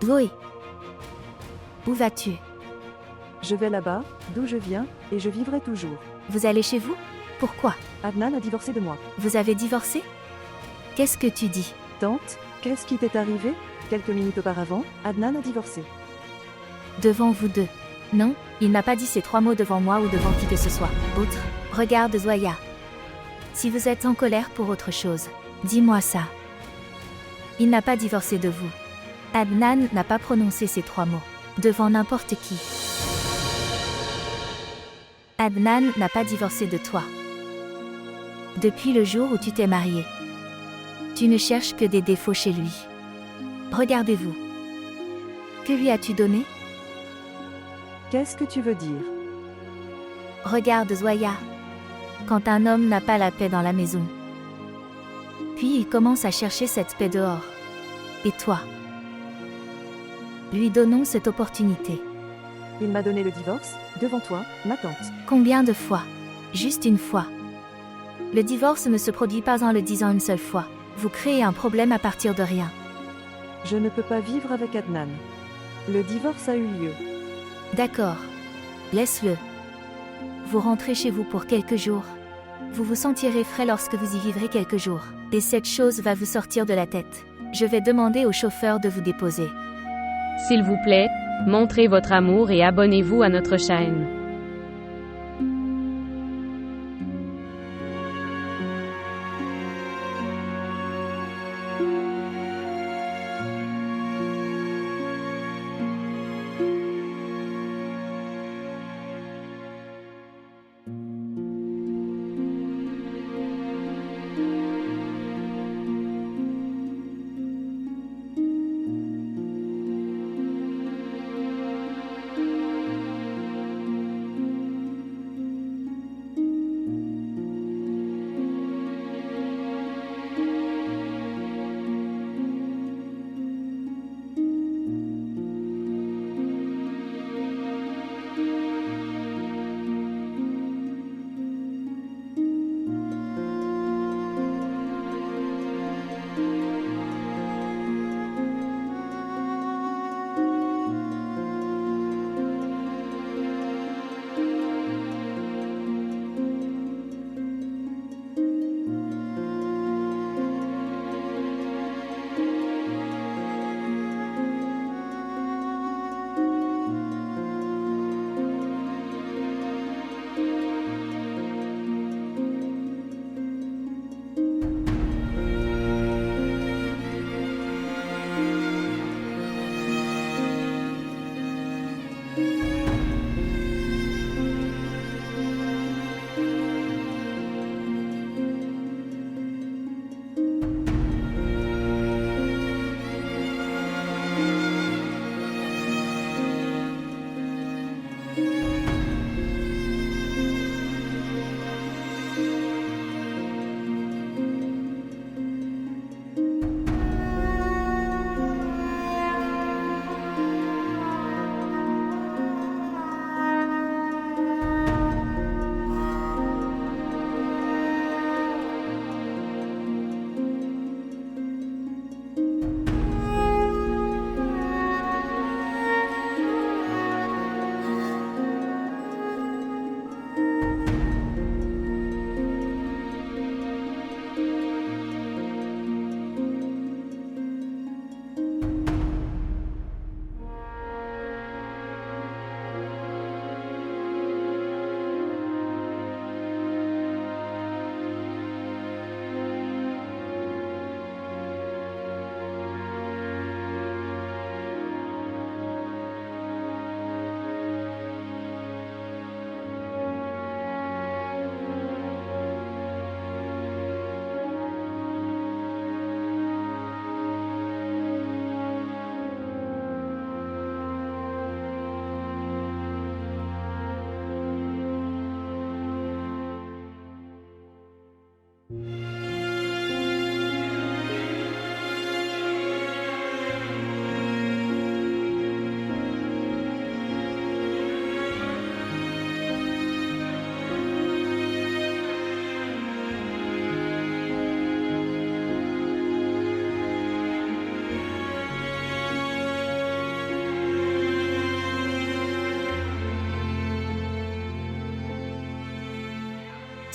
Zoé. Où vas-tu? Je vais là-bas, d'où je viens, et je vivrai toujours. Vous allez chez vous? Pourquoi? Adnan a divorcé de moi. Vous avez divorcé? Qu'est-ce que tu dis? Tante, qu'est-ce qui t'est arrivé? Quelques minutes auparavant, Adnan a divorcé. Devant vous deux. Non, il n'a pas dit ces 3 mots devant moi ou devant qui que ce soit. Autre. Regarde Zoya. Si vous êtes en colère pour autre chose, dis-moi ça. Il n'a pas divorcé de vous. Adnan n'a pas prononcé ces 3 mots. Devant n'importe qui. Adnan n'a pas divorcé de toi. Depuis le jour où tu t'es marié. Tu ne cherches que des défauts chez lui. Regardez-vous. Que lui as-tu donné? Qu'est-ce que tu veux dire? Regarde Zoya. Quand un homme n'a pas la paix dans la maison. Puis il commence à chercher cette paix dehors. Et toi? Lui donnons cette opportunité. Il m'a donné le divorce, devant toi, ma tante. Combien de fois? Juste une fois. Le divorce ne se produit pas en le disant une seule fois. Vous créez un problème à partir de rien. Je ne peux pas vivre avec Adnan. Le divorce a eu lieu. D'accord. Laisse-le. Vous rentrez chez vous pour quelques jours. Vous vous sentirez frais lorsque vous y vivrez quelques jours. Et cette chose va vous sortir de la tête. Je vais demander au chauffeur de vous déposer. S'il vous plaît, montrez votre amour et abonnez-vous à notre chaîne.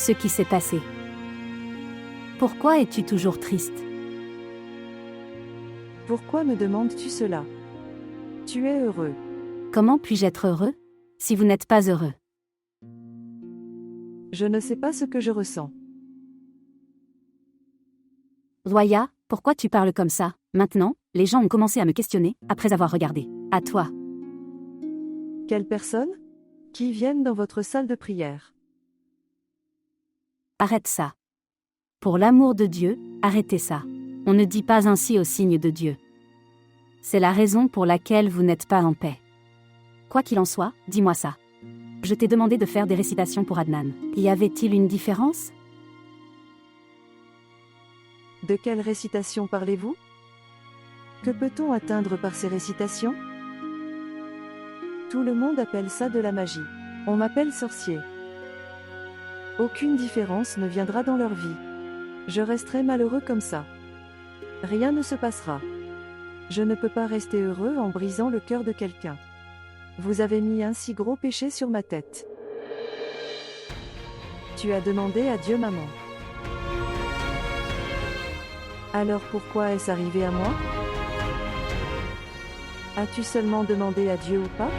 ce qui s'est passé. Pourquoi es-tu toujours triste? Pourquoi me demandes-tu cela? Tu es heureux. Comment puis-je être heureux si vous n'êtes pas heureux? Je ne sais pas ce que je ressens. Zoya, pourquoi tu parles comme ça? Maintenant, les gens ont commencé à me questionner, après avoir regardé. À toi. Quelles personnes? Qui viennent dans votre salle de prière? Arrête ça. Pour l'amour de Dieu, arrêtez ça. On ne dit pas ainsi au signe de Dieu. C'est la raison pour laquelle vous n'êtes pas en paix. Quoi qu'il en soit, dis-moi ça. Je t'ai demandé de faire des récitations pour Adnan. Y avait-il une différence? De quelle récitation parlez-vous? Que peut-on atteindre par ces récitations? Tout le monde appelle ça de la magie. On m'appelle sorcier. Aucune différence ne viendra dans leur vie. Je resterai malheureux comme ça. Rien ne se passera. Je ne peux pas rester heureux en brisant le cœur de quelqu'un. Vous avez mis un si gros péché sur ma tête. Tu as demandé à Dieu, maman. Alors pourquoi est-ce arrivé à moi? As-tu seulement demandé à Dieu ou pas?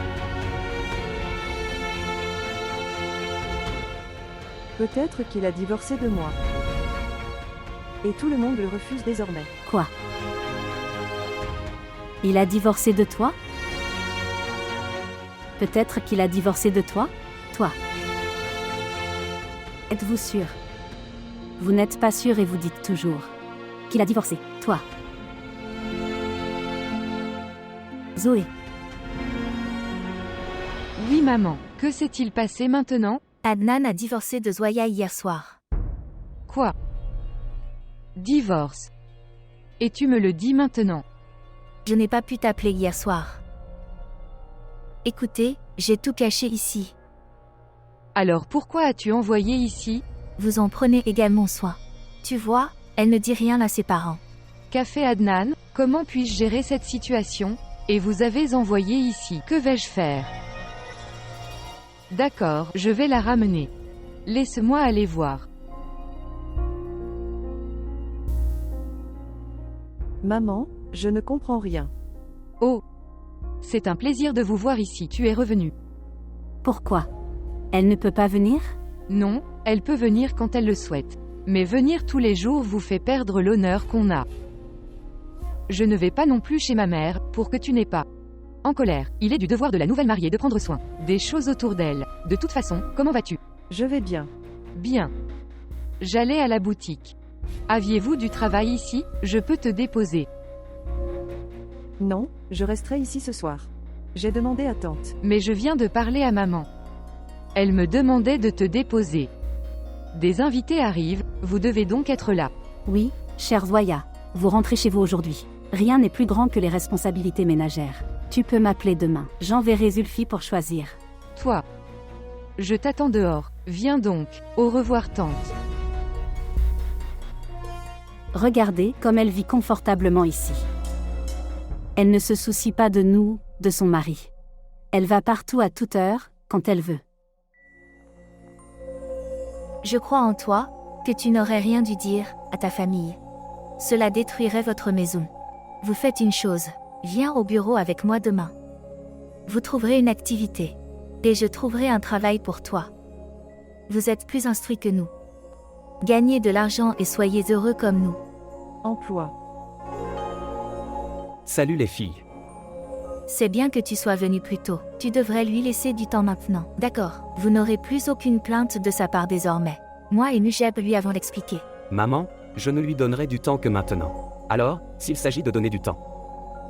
Peut-être qu'il a divorcé de moi. Et tout le monde le refuse désormais. Quoi? Il a divorcé de toi? Peut-être qu'il a divorcé de toi? Toi. Êtes-vous sûr? Vous n'êtes pas sûr et vous dites toujours qu'il a divorcé. Toi. Zoé. Oui maman, que s'est-il passé maintenant? Adnan a divorcé de Zoya hier soir. Quoi? Divorce. Et tu me le dis maintenant? Je n'ai pas pu t'appeler hier soir. Écoutez, j'ai tout caché ici. Alors pourquoi as-tu envoyé ici? Vous en prenez également soin. Tu vois, elle ne dit rien à ses parents. Qu'a fait Adnan? Comment puis-je gérer cette situation? Et vous avez envoyé ici. Que vais-je faire? D'accord, je vais la ramener. Laisse-moi aller voir. Maman, je ne comprends rien. Oh. C'est un plaisir de vous voir ici, tu es revenu. Pourquoi? Elle ne peut pas venir? Non, elle peut venir quand elle le souhaite. Mais venir tous les jours vous fait perdre l'honneur qu'on a. Je ne vais pas non plus chez ma mère, pour que tu n'aies pas en colère. Il est du devoir de la nouvelle mariée de prendre soin des choses autour d'elle. De toute façon, comment vas-tu? Je vais bien. Bien. J'allais à la boutique. Aviez-vous du travail ici? Je peux te déposer. Non, je resterai ici ce soir. J'ai demandé à tante. Mais je viens de parler à maman. Elle me demandait de te déposer. Des invités arrivent, vous devez donc être là. Oui, chère Zoya. Vous rentrez chez vous aujourd'hui. Rien n'est plus grand que les responsabilités ménagères. Tu peux m'appeler demain. J'enverrai Zulfi pour choisir. Toi. Je t'attends dehors. Viens donc. Au revoir tante. Regardez comme elle vit confortablement ici. Elle ne se soucie pas de nous, de son mari. Elle va partout à toute heure, quand elle veut. Je crois en toi, que tu n'aurais rien dû dire à ta famille. Cela détruirait votre maison. Vous faites une chose, viens au bureau avec moi demain. Vous trouverez une activité. Et je trouverai un travail pour toi. Vous êtes plus instruits que nous. Gagnez de l'argent et soyez heureux comme nous. Emploi. Salut les filles. C'est bien que tu sois venu plus tôt. Tu devrais lui laisser du temps maintenant. D'accord. Vous n'aurez plus aucune plainte de sa part désormais. Moi et Nujeb lui avons l'expliqué. Maman, je ne lui donnerai du temps que maintenant. Alors, s'il s'agit de donner du temps.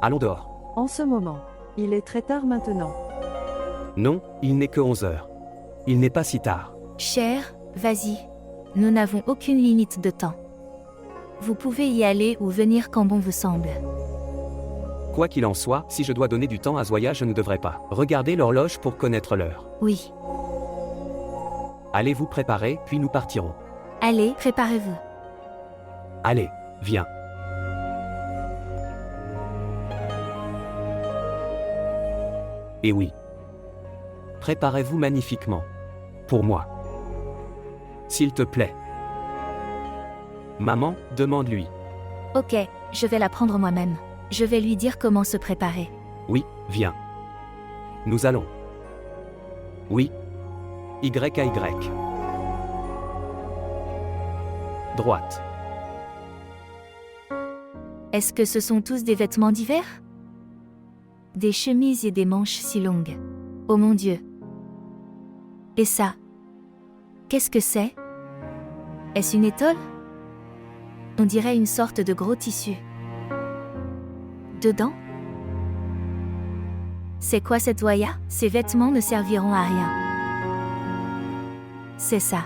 Allons dehors. En ce moment. Il est très tard maintenant. Non, il n'est que 11 heures. Il n'est pas si tard. Cher, vas-y. Nous n'avons aucune limite de temps. Vous pouvez y aller ou venir quand bon vous semble. Quoi qu'il en soit, si je dois donner du temps à Zoya, je ne devrais pas. Regardez l'horloge pour connaître l'heure. Oui. Allez vous préparer, puis nous partirons. Allez, préparez-vous. Allez, viens. Et oui. Préparez-vous magnifiquement. Pour moi. S'il te plaît. Maman, demande-lui. Ok, je vais la prendre moi-même. Je vais lui dire comment se préparer. Oui, viens. Nous allons. Oui. Y à Y. Droite. Est-ce que ce sont tous des vêtements d'hiver? Des chemises et des manches si longues. Oh mon Dieu. Et ça? Qu'est-ce que c'est? Est-ce une étole? On dirait une sorte de gros tissu. Dedans? C'est quoi cette waya? Ces vêtements ne serviront à rien. C'est ça.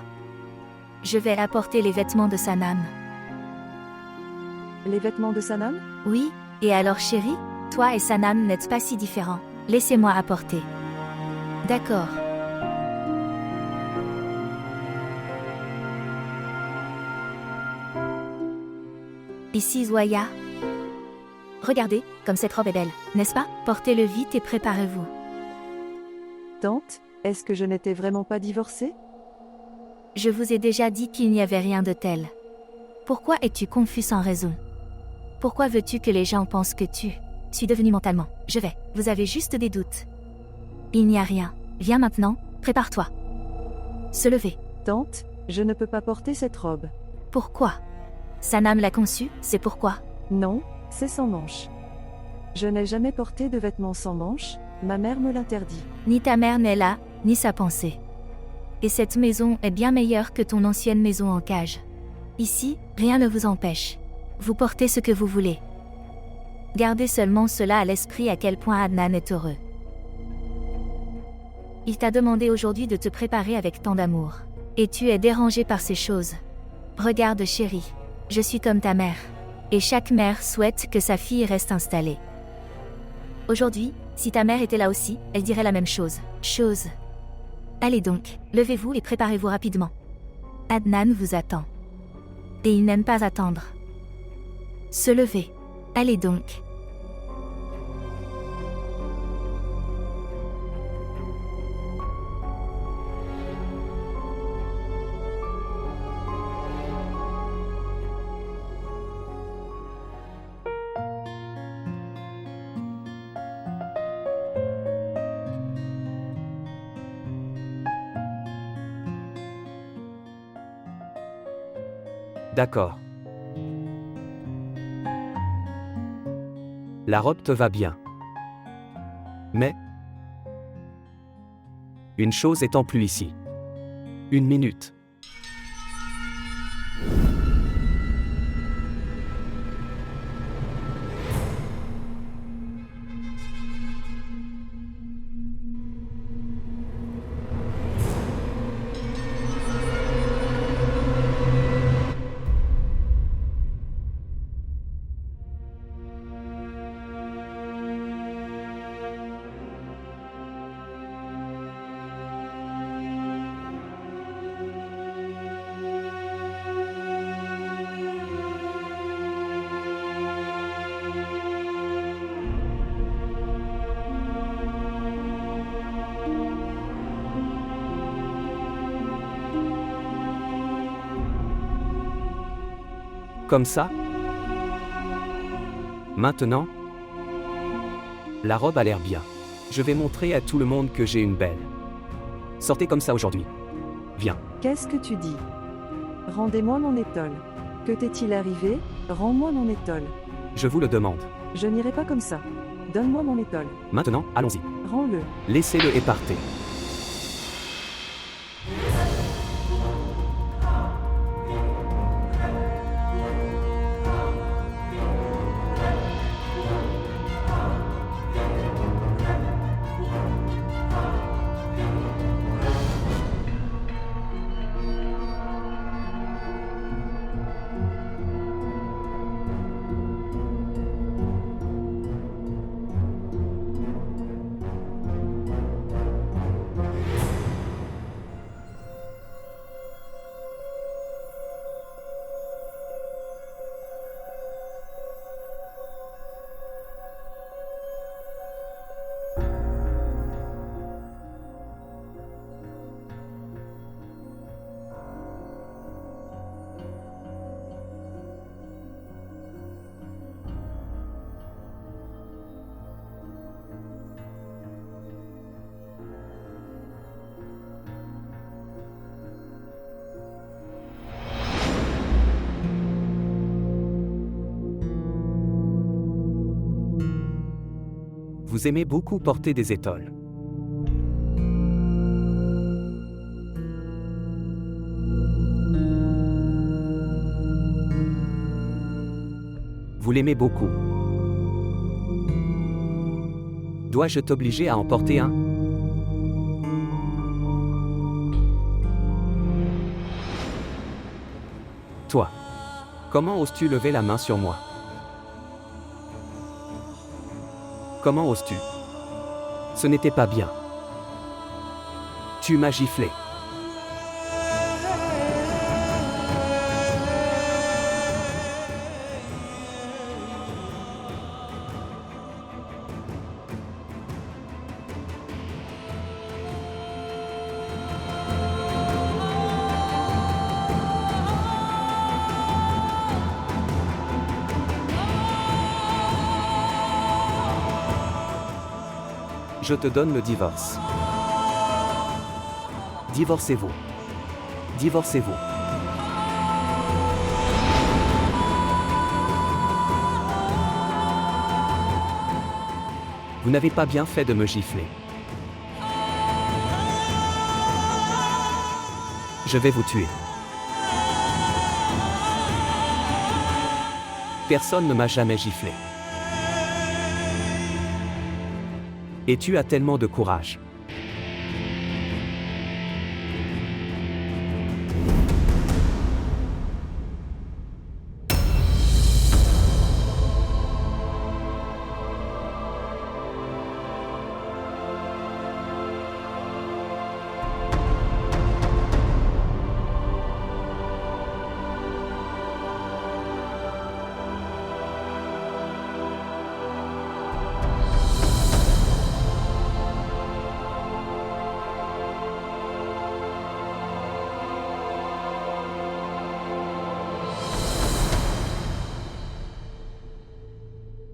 Je vais apporter les vêtements de Sanam. Les vêtements de Sanam? Oui, et alors chérie, toi et Sanam n'êtes pas si différents. Laissez-moi apporter. D'accord. Ici Zoya. Regardez, comme cette robe est belle, n'est-ce pas? Portez-le vite et préparez-vous. Tante, est-ce que je n'étais vraiment pas divorcée? Je vous ai déjà dit qu'il n'y avait rien de tel. Pourquoi es-tu confus sans raison? Pourquoi veux-tu que les gens pensent que tu suis devenu mentalement? Je vais. Vous avez juste des doutes. Il n'y a rien. Viens maintenant, prépare-toi. Se lever. Tante, je ne peux pas porter cette robe. Pourquoi? Sanam l'a conçue, c'est pourquoi. Non, c'est sans manches. Je n'ai jamais porté de vêtements sans manches, ma mère me l'interdit. Ni ta mère n'est là, ni sa pensée. Et cette maison est bien meilleure que ton ancienne maison en cage. Ici, rien ne vous empêche. Vous portez ce que vous voulez. Gardez seulement cela à l'esprit à quel point Adnan est heureux. Il t'a demandé aujourd'hui de te préparer avec tant d'amour. Et tu es dérangé par ces choses. Regarde chérie, je suis comme ta mère. Et chaque mère souhaite que sa fille reste installée. Aujourd'hui, si ta mère était là aussi, elle dirait la même chose. Allez donc, levez-vous et préparez-vous rapidement. Adnan vous attend. Et il n'aime pas attendre. Se lever. Allez donc. D'accord. La robe te va bien. Mais une chose est en plus ici. Une minute. Comme ça? Maintenant? La robe a l'air bien. Je vais montrer à tout le monde que j'ai une belle. Sortez comme ça aujourd'hui. Viens. Qu'est-ce que tu dis? Rendez-moi mon étole. Que t'est-il arrivé? Rends-moi mon étole. Je vous le demande. Je n'irai pas comme ça. Donne-moi mon étole. Maintenant, allons-y. Rends-le. Laissez-le et partez. Vous aimez beaucoup porter des étoles. Vous l'aimez beaucoup. Dois-je t'obliger à en porter un? Toi. Comment oses-tu lever la main sur moi? Comment oses-tu? Ce n'était pas bien. Tu m'as giflé. Je te donne le divorce. Divorcez-vous. Divorcez-vous. Vous n'avez pas bien fait de me gifler. Je vais vous tuer. Personne ne m'a jamais giflé. Et tu as tellement de courage.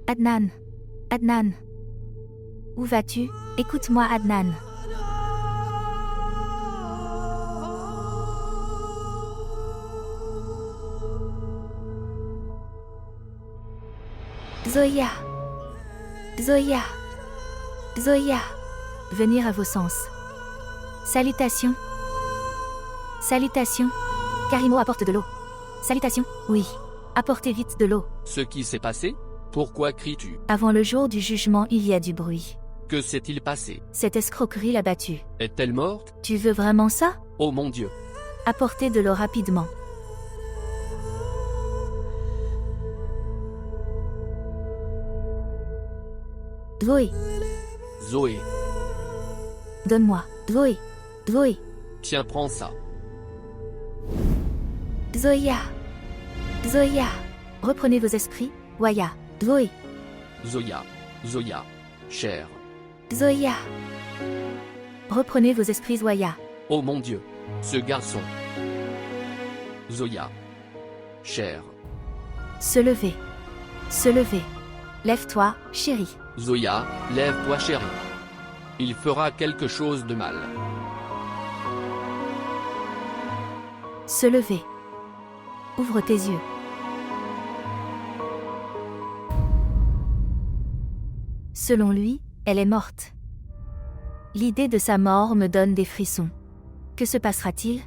Adnan. Adnan. Où vas-tu? Écoute-moi, Adnan. Zoya. Zoya. Zoya. Venir à vos sens. Salutations. Salutations. Karimo apporte de l'eau. Salutations. Oui. Apportez vite de l'eau. Ce qui s'est passé? Pourquoi cries-tu? Avant le jour du jugement, il y a du bruit. Que s'est-il passé? Cette escroquerie l'a battue. Est-elle morte? Tu veux vraiment ça? Oh mon Dieu! Apportez de l'eau rapidement. Zoé, Zoé, donne-moi. Zoé, Zoé, tiens, prends ça. Zoya. Zoya. Reprenez vos esprits, Waya. Zoé, Zoya, Zoya, chère. Zoya. Reprenez vos esprits, Zoya. Oh mon Dieu! Ce garçon. Zoya, chère. Se lever. Se lever. Lève-toi, chérie. Zoya, lève-toi chérie. Il fera quelque chose de mal. Se lever. Ouvre tes yeux. Selon lui, elle est morte. L'idée de sa mort me donne des frissons. Que se passera-t-il?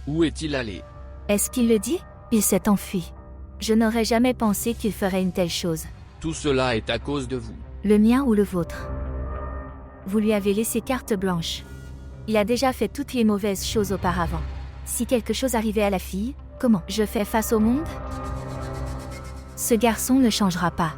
Où est-il allé? Est-ce qu'il le dit? Il s'est enfui. Je n'aurais jamais pensé qu'il ferait une telle chose. Tout cela est à cause de vous. Le mien ou le vôtre? Vous lui avez laissé carte blanche. Il a déjà fait toutes les mauvaises choses auparavant. Si quelque chose arrivait à la fille, comment je fais face au monde? Ce garçon ne changera pas.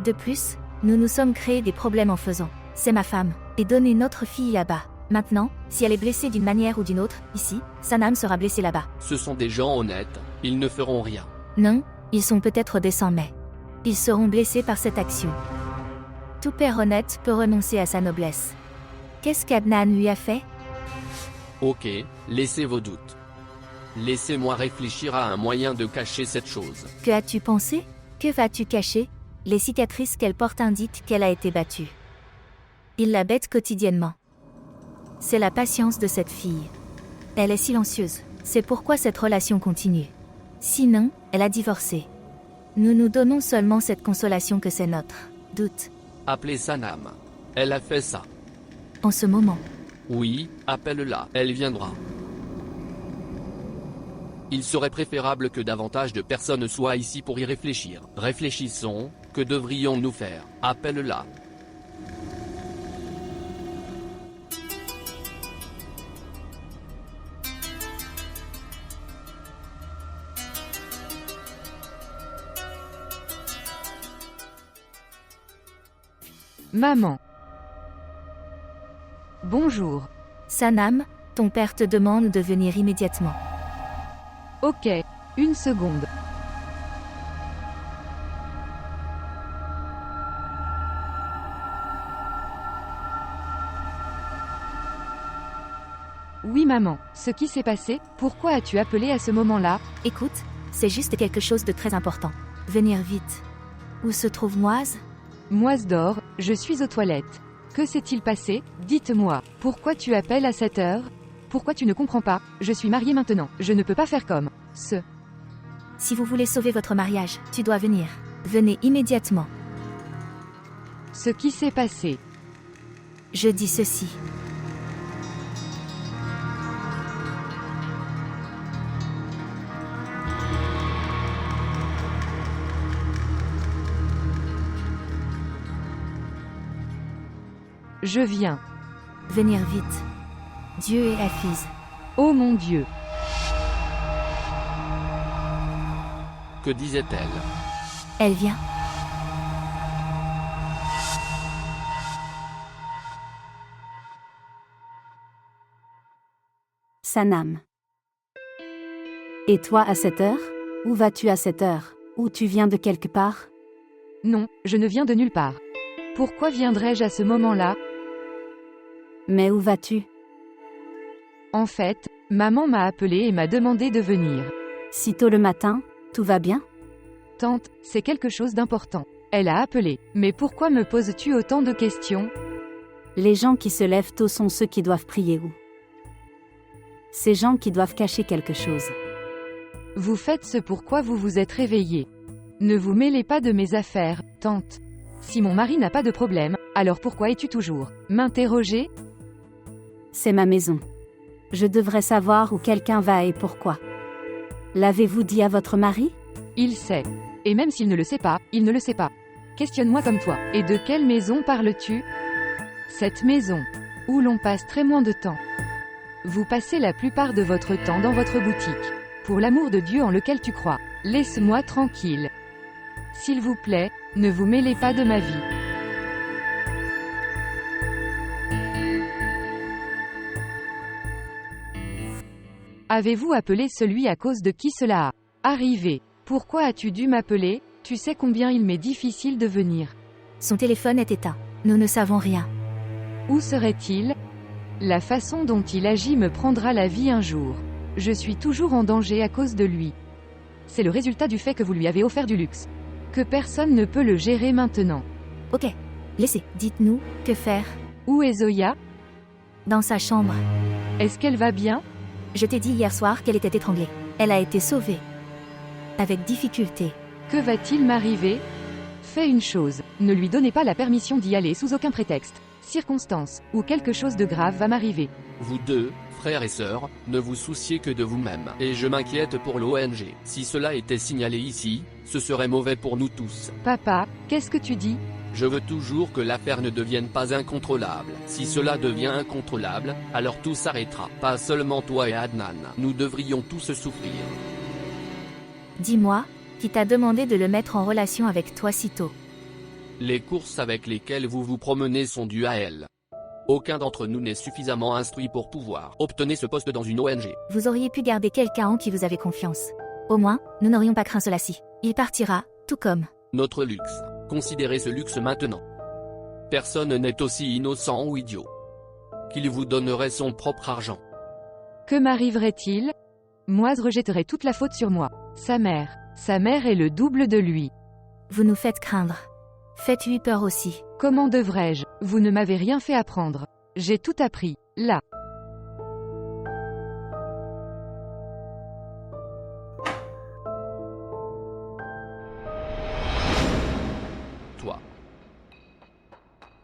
De plus, nous nous sommes créés des problèmes en faisant. C'est ma femme, et donner notre fille là-bas. Maintenant, si elle est blessée d'une manière ou d'une autre, ici, Sanam sera blessée là-bas. Ce sont des gens honnêtes, ils ne feront rien. Non, ils sont peut-être des sans-mais. Ils seront blessés par cette action. Tout père honnête peut renoncer à sa noblesse. Qu'est-ce qu'Adnan lui a fait? Ok, laissez vos doutes. Laissez-moi réfléchir à un moyen de cacher cette chose. Que as-tu pensé? Que vas-tu cacher? Les cicatrices qu'elle porte indiquent qu'elle a été battue. Il la bête quotidiennement. C'est la patience de cette fille. Elle est silencieuse. C'est pourquoi cette relation continue. Sinon, elle a divorcé. Nous nous donnons seulement cette consolation que c'est notre doute. Appelez Sanam. Elle a fait ça. En ce moment, Oui, appelle-la, elle viendra. Il serait préférable que davantage de personnes soient ici pour y réfléchir. Réfléchissons, que devrions-nous faire? Appelle-la. Maman. Bonjour. Sanam, ton père te demande de venir immédiatement. Ok, une seconde. Oui maman, ce qui s'est passé, pourquoi as-tu appelé à ce moment-là? Écoute, c'est juste quelque chose de très important. Venir vite. Où se trouve Moise? Moise dort, je suis aux toilettes. Que s'est-il passé? Dites-moi, pourquoi tu appelles à cette heure? Pourquoi tu ne comprends pas? Je suis mariée maintenant, je ne peux pas faire comme ce. Si vous voulez sauver votre mariage, tu dois venir. Venez immédiatement. Ce qui s'est passé. Je dis ceci. Je viens. Venir vite. Dieu et Hafiz. Oh mon Dieu. Que disait-elle? Elle vient. Sanam. Et toi à cette heure? Où vas-tu à cette heure? Ou tu viens de quelque part? Non, je ne viens de nulle part. Pourquoi viendrais-je à ce moment-là? Mais où vas-tu? En fait, maman m'a appelé et m'a demandé de venir. Si tôt le matin, tout va bien? Tante, c'est quelque chose d'important. Elle a appelé. Mais pourquoi me poses-tu autant de questions? Les gens qui se lèvent tôt sont ceux qui doivent prier ou ces gens qui doivent cacher quelque chose. Vous faites ce pourquoi vous vous êtes réveillé. Ne vous mêlez pas de mes affaires, tante. Si mon mari n'a pas de problème, alors pourquoi es-tu toujours m'interroger? C'est ma maison. Je devrais savoir où quelqu'un va et pourquoi. L'avez-vous dit à votre mari? Il sait. Et même s'il ne le sait pas, il ne le sait pas. Questionne-moi comme toi. Et de quelle maison parles-tu? Cette maison. Où l'on passe très moins de temps. Vous passez la plupart de votre temps dans votre boutique. Pour l'amour de Dieu en lequel tu crois. Laisse-moi tranquille. S'il vous plaît, ne vous mêlez pas de ma vie. Avez-vous appelé celui à cause de qui cela a arrivé? Pourquoi as-tu dû m'appeler? Tu sais combien il m'est difficile de venir. Son téléphone est éteint. Nous ne savons rien. Où serait-il? La façon dont il agit me prendra la vie un jour. Je suis toujours en danger à cause de lui. C'est le résultat du fait que vous lui avez offert du luxe. Que personne ne peut le gérer maintenant. Ok. Laissez. Dites-nous, que faire? Où est Zoya? Dans sa chambre. Est-ce qu'elle va bien? Je t'ai dit hier soir qu'elle était étranglée. Elle a été sauvée. Avec difficulté. Que va-t-il m'arriver? Fais une chose, ne lui donnez pas la permission d'y aller sous aucun prétexte, circonstance, ou quelque chose de grave va m'arriver. Vous deux, frères et sœurs, ne vous souciez que de vous-même. Et je m'inquiète pour l'ONG. Si cela était signalé ici, ce serait mauvais pour nous tous. Papa, qu'est-ce que tu dis? Je veux toujours que l'affaire ne devienne pas incontrôlable. Si cela devient incontrôlable, alors tout s'arrêtera. Pas seulement toi et Adnan. Nous devrions tous souffrir. Dis-moi, qui t'a demandé de le mettre en relation avec toi si tôt? Les courses avec lesquelles vous vous promenez sont dues à elle. Aucun d'entre nous n'est suffisamment instruit pour pouvoir obtenir ce poste dans une ONG. Vous auriez pu garder quelqu'un en qui vous avez confiance. Au moins, nous n'aurions pas craint cela-ci. Il partira, tout comme Notre luxe. Considérez ce luxe maintenant. Personne n'est aussi innocent ou idiot qu'il vous donnerait son propre argent. Que m'arriverait-il? Moise rejetterait toute la faute sur moi. Sa mère est le double de lui. Vous nous faites craindre. Faites-lui peur aussi. Comment devrais-je? Vous ne m'avez rien fait apprendre. J'ai tout appris, là.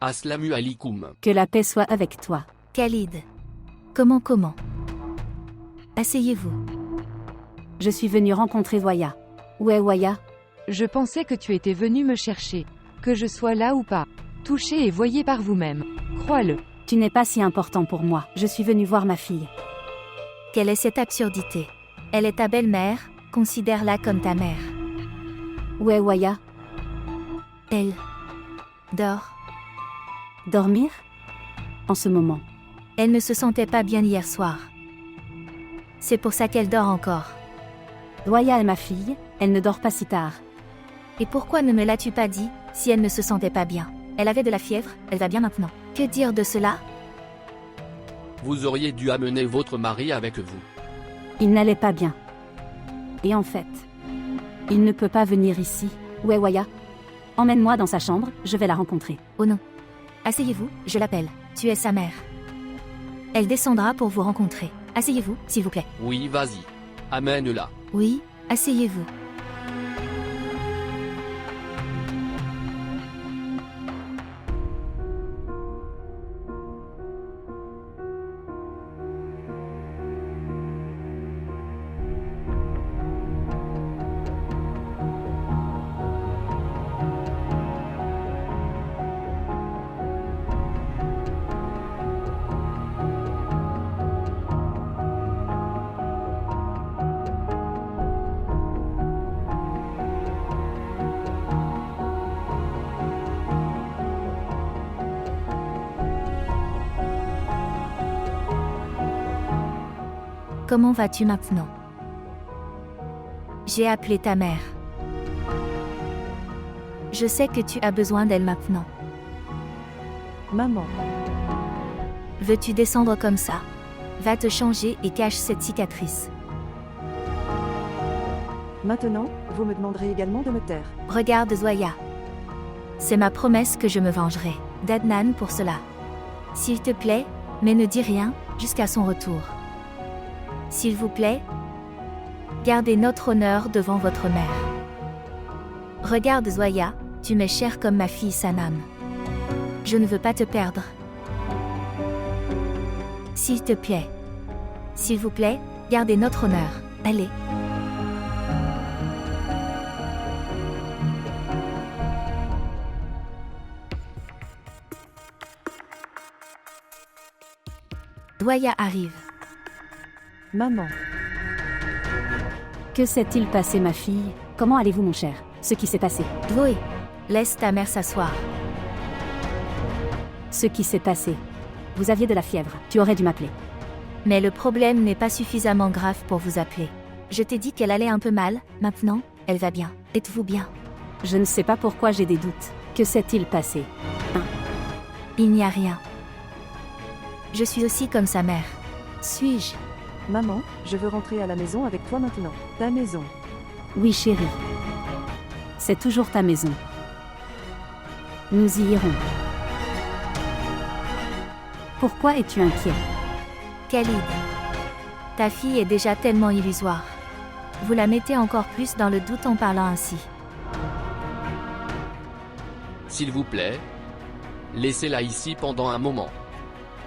Aslamu alikoum. Que la paix soit avec toi. Khalid. Comment? Asseyez-vous. Je suis venu rencontrer Voya. Où est Voya? Je pensais que tu étais venu me chercher. Que je sois là ou pas. Touchez et voyez par vous-même. Crois-le. Tu n'es pas si important pour moi. Je suis venu voir ma fille. Quelle est cette absurdité? Elle est ta belle-mère, considère-la comme ta mère. Où est Voya? Elle dort. Dormir? En ce moment. Elle ne se sentait pas bien hier soir. C'est pour ça qu'elle dort encore. Voya est ma fille, elle ne dort pas si tard. Et pourquoi ne me l'as-tu pas dit, si elle ne se sentait pas bien? Elle avait de la fièvre, elle va bien maintenant. Que dire de cela? Vous auriez dû amener votre mari avec vous. Il n'allait pas bien. Et en fait, il ne peut pas venir ici. Où est Voya? Emmène-moi dans sa chambre, je vais la rencontrer. Oh non. Asseyez-vous, je l'appelle. Tu es sa mère. Elle descendra pour vous rencontrer. Asseyez-vous, s'il vous plaît. Oui, vas-y. Amène-la. Oui, asseyez-vous. Comment vas-tu maintenant? J'ai appelé ta mère. Je sais que tu as besoin d'elle maintenant. Maman. Veux-tu descendre comme ça? Va te changer et cache cette cicatrice. Maintenant, vous me demanderez également de me taire. Regarde Zoya. C'est ma promesse que je me vengerai d'Adnan pour cela. S'il te plaît, mais ne dis rien, jusqu'à son retour. S'il vous plaît, gardez notre honneur devant votre mère. Regarde Zoya, tu m'es chère comme ma fille Sanam. Je ne veux pas te perdre. S'il te plaît. S'il vous plaît, gardez notre honneur. Allez. Zoya arrive. Maman. Que s'est-il passé, ma fille? Comment allez-vous, mon cher? Ce qui s'est passé. Zoé, laisse ta mère s'asseoir. Ce qui s'est passé. Vous aviez de la fièvre, tu aurais dû m'appeler. Mais le problème n'est pas suffisamment grave pour vous appeler. Je t'ai dit qu'elle allait un peu mal, maintenant, elle va bien. Êtes-vous bien? Je ne sais pas pourquoi j'ai des doutes. Que s'est-il passé? Il n'y a rien. Je suis aussi comme sa mère. Suis-je? Maman, je veux rentrer à la maison avec toi maintenant. Ta maison. Oui, chérie. C'est toujours ta maison. Nous y irons. Pourquoi es-tu inquiet? Khalid. Ta fille est déjà tellement illusoire. Vous la mettez encore plus dans le doute en parlant ainsi. S'il vous plaît, laissez-la ici pendant un moment.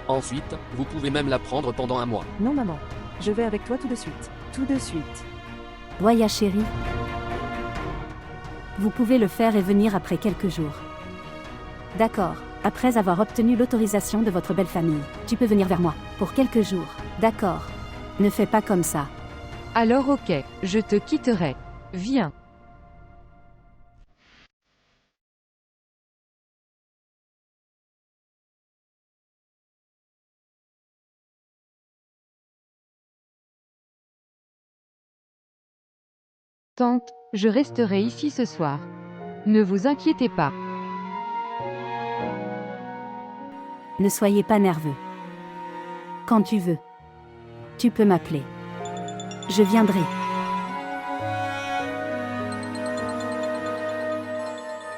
Ensuite, vous pouvez même la prendre pendant un mois. Non, maman. Je vais avec toi tout de suite. Tout de suite. Voya, chérie. Vous pouvez le faire et venir après quelques jours. D'accord. Après avoir obtenu l'autorisation de votre belle famille, tu peux venir vers moi, pour quelques jours. D'accord. Ne fais pas comme ça. Alors ok, je te quitterai. Viens. Tante, je resterai ici ce soir. Ne vous inquiétez pas. Ne soyez pas nerveux. Quand tu veux. Tu peux m'appeler. Je viendrai.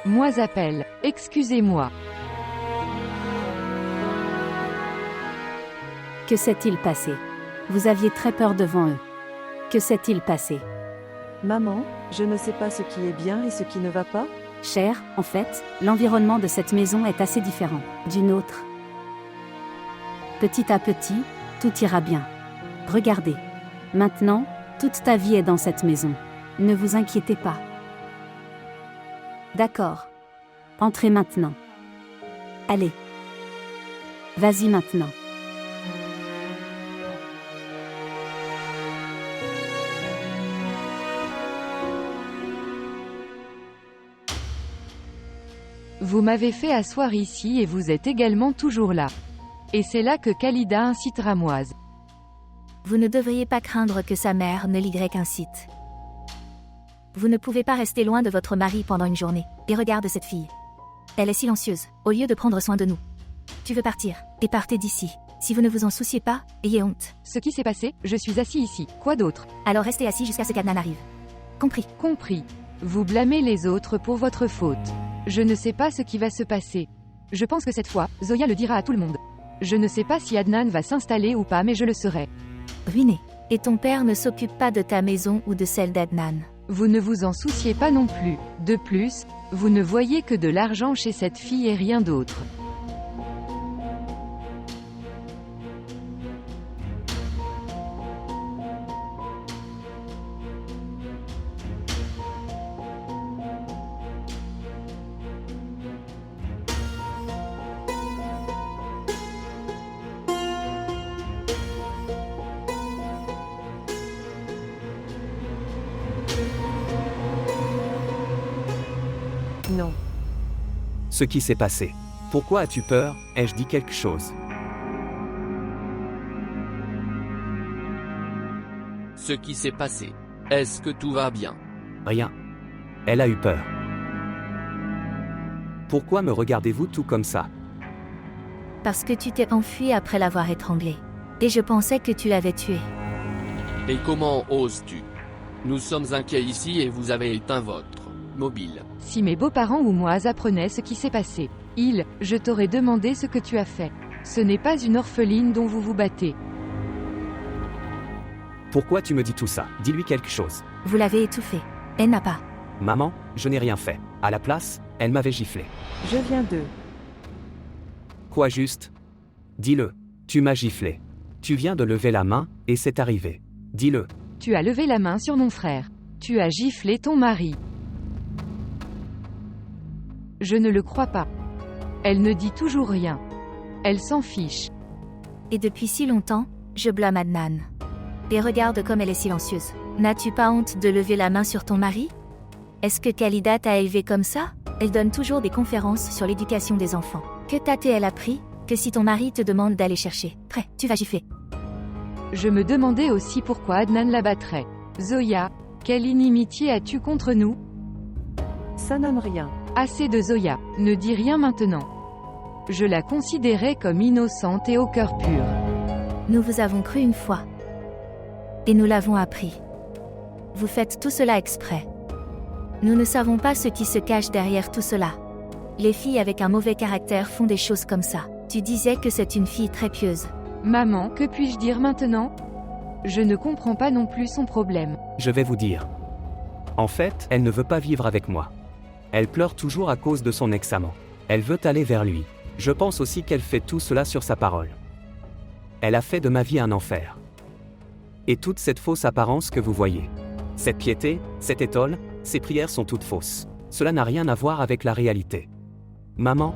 Moi appelle, excusez-moi. Que s'est-il passé? Vous aviez très peur devant eux. Que s'est-il passé? Maman, je ne sais pas ce qui est bien et ce qui ne va pas. Cher, en fait, l'environnement de cette maison est assez différent d'une autre. Petit à petit, tout ira bien. Regardez. Maintenant, toute ta vie est dans cette maison. Ne vous inquiétez pas. D'accord. Entrez maintenant. Allez. Vas-y maintenant. Vous m'avez fait asseoir ici et vous êtes également toujours là. Et c'est là que Khalida incite Ramoise. Vous ne devriez pas craindre que sa mère ne l'y incite. Vous ne pouvez pas rester loin de votre mari pendant une journée. Et regarde cette fille. Elle est silencieuse, au lieu de prendre soin de nous. Tu veux partir, et partez d'ici. Si vous ne vous en souciez pas, ayez honte. Ce qui s'est passé, je suis assis ici. Quoi d'autre? Alors restez assis jusqu'à ce qu'Adnan arrive. Compris. Compris. Vous blâmez les autres pour votre faute. Je ne sais pas ce qui va se passer. Je pense que cette fois, Zoya le dira à tout le monde. Je ne sais pas si Adnan va s'installer ou pas, mais je le saurai. Ruiné. Et ton père ne s'occupe pas de ta maison ou de celle d'Adnan. Vous ne vous en souciez pas non plus. De plus, vous ne voyez que de l'argent chez cette fille et rien d'autre. Non. Ce qui s'est passé. Pourquoi as-tu peur? Ai-je dit quelque chose? Ce qui s'est passé. Est-ce que tout va bien? Rien. Elle a eu peur. Pourquoi me regardez-vous tout comme ça? Parce que tu t'es enfui après l'avoir étranglé. Et je pensais que tu l'avais tué. Et comment oses-tu? Nous sommes inquiets ici et vous avez éteint votre mobile. Si mes beaux-parents ou moi apprenaient ce qui s'est passé, je t'aurais demandé ce que tu as fait. Ce n'est pas une orpheline dont vous vous battez. Pourquoi tu me dis tout ça? Dis-lui quelque chose. Vous l'avez étouffé. Elle n'a pas. Maman, je n'ai rien fait. À la place, elle m'avait giflé. Je viens de... Quoi juste? Dis-le. Tu m'as giflé. Tu viens de lever la main, et c'est arrivé. Dis-le. Tu as levé la main sur mon frère. Tu as giflé ton mari. Je ne le crois pas. Elle ne dit toujours rien. Elle s'en fiche. Et depuis si longtemps, je blâme Adnan. Et regarde comme elle est silencieuse. N'as-tu pas honte de lever la main sur ton mari? Est-ce que Khalida t'a élevé comme ça? Elle donne toujours des conférences sur l'éducation des enfants. Que t'a-t-elle appris? Que si ton mari te demande d'aller chercher, prêt, tu vas gifler. Je me demandais aussi pourquoi Adnan la battrait. Zoya, quelle inimitié as-tu contre nous? Ça nomme rien. Assez de Zoya, ne dis rien maintenant. Je la considérais comme innocente et au cœur pur. Nous vous avons cru une fois. Et nous l'avons appris. Vous faites tout cela exprès. Nous ne savons pas ce qui se cache derrière tout cela. Les filles avec un mauvais caractère font des choses comme ça. Tu disais que c'est une fille très pieuse. Maman, que puis-je dire maintenant? Je ne comprends pas non plus son problème. Je vais vous dire. En fait, elle ne veut pas vivre avec moi. Elle pleure toujours à cause de son ex-amant. Elle veut aller vers lui. Je pense aussi qu'elle fait tout cela sur sa parole. Elle a fait de ma vie un enfer. Et toute cette fausse apparence que vous voyez. Cette piété, cette étole, ces prières sont toutes fausses. Cela n'a rien à voir avec la réalité. Maman,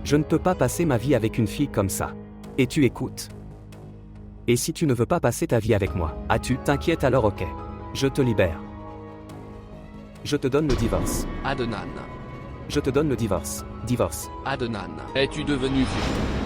je ne peux pas passer ma vie avec une fille comme ça. Et tu écoutes. Et si tu ne veux pas passer ta vie avec moi, t'inquiète alors ok. Je te libère. Je te donne le divorce. Adnan. Je te donne le divorce. Divorce. Adnan. Es-tu devenu fou?